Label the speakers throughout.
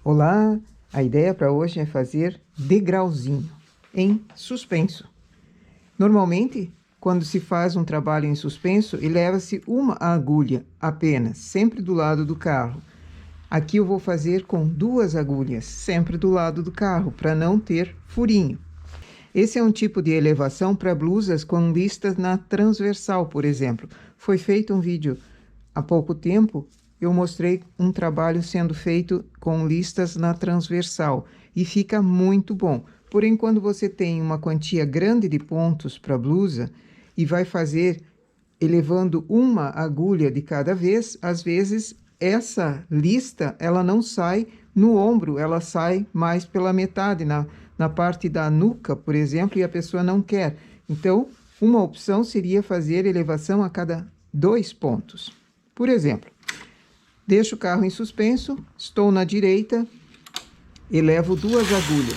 Speaker 1: Olá, a ideia para hoje é fazer degrauzinho em suspenso. Normalmente, quando se faz um trabalho em suspenso, eleva-se uma agulha apenas, sempre do lado do carro. Aqui eu vou fazer com 2 agulhas, sempre do lado do carro, para não ter furinho. Esse é um tipo de elevação para blusas com listas na transversal, por exemplo. Foi feito um vídeo há pouco tempo. Eu mostrei um trabalho sendo feito com listas na transversal e fica muito bom. Porém, quando você tem uma quantia grande de pontos para a blusa e vai fazer elevando uma agulha de cada vez, às vezes essa lista ela não sai no ombro, ela sai mais pela metade, na parte da nuca, por exemplo, e a pessoa não quer. Então, uma opção seria fazer elevação a cada 2 pontos. Por exemplo, deixo o carro em suspenso, estou na direita, elevo 2 agulhas.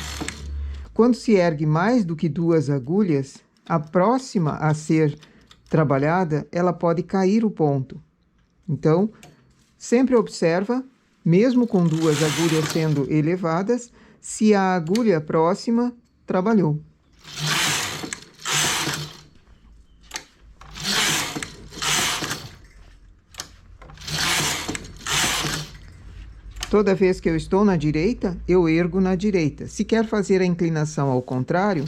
Speaker 1: Quando se ergue mais do que 2 agulhas, a próxima a ser trabalhada, ela pode cair o ponto. Então, sempre observa, mesmo com 2 agulhas sendo elevadas, se a agulha próxima trabalhou. Toda vez que eu estou na direita, eu ergo na direita. Se quer fazer a inclinação ao contrário,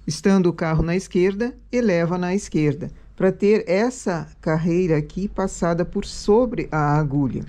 Speaker 1: estando o carro na esquerda, eleva na esquerda, para ter essa carreira aqui passada por sobre a agulha.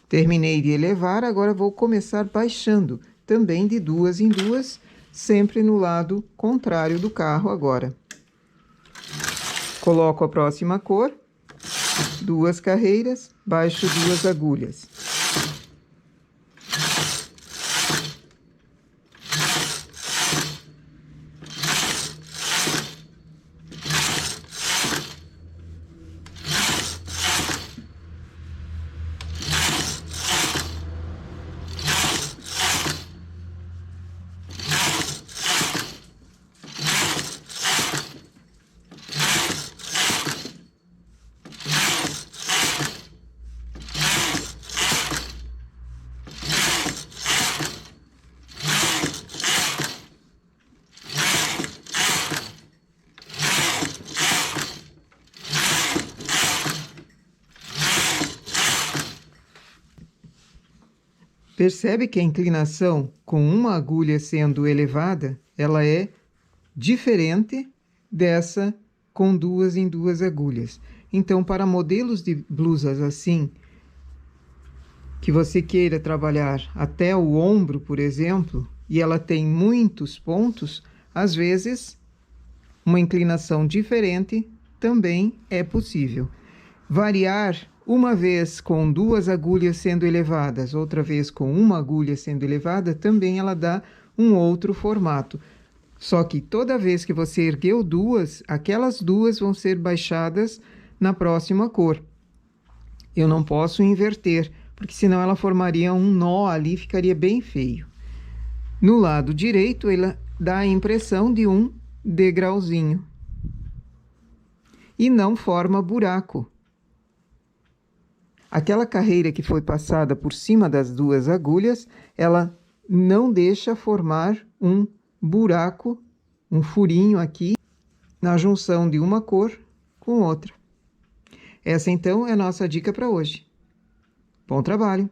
Speaker 1: Terminei de elevar, agora vou começar baixando, também de 2 em 2, sempre no lado contrário do carro agora. Coloco a próxima cor, 2 carreiras, baixo 2 agulhas. Percebe que a inclinação com uma agulha sendo elevada, ela é diferente dessa com 2 em 2 agulhas. Então, para modelos de blusas assim, que você queira trabalhar até o ombro, por exemplo, e ela tem muitos pontos, às vezes uma inclinação diferente também é possível. Variar uma vez com 2 agulhas sendo elevadas, outra vez com uma agulha sendo elevada, também ela dá um outro formato. Só que toda vez que você ergueu 2, aquelas 2 vão ser baixadas na próxima cor. Eu não posso inverter, porque senão ela formaria um nó ali, ficaria bem feio. No lado direito, ela dá a impressão de um degrauzinho. E não forma buraco. Aquela carreira que foi passada por cima das 2 agulhas, ela não deixa formar um buraco, um furinho aqui, na junção de uma cor com outra. Essa, então, é a nossa dica para hoje. Bom trabalho!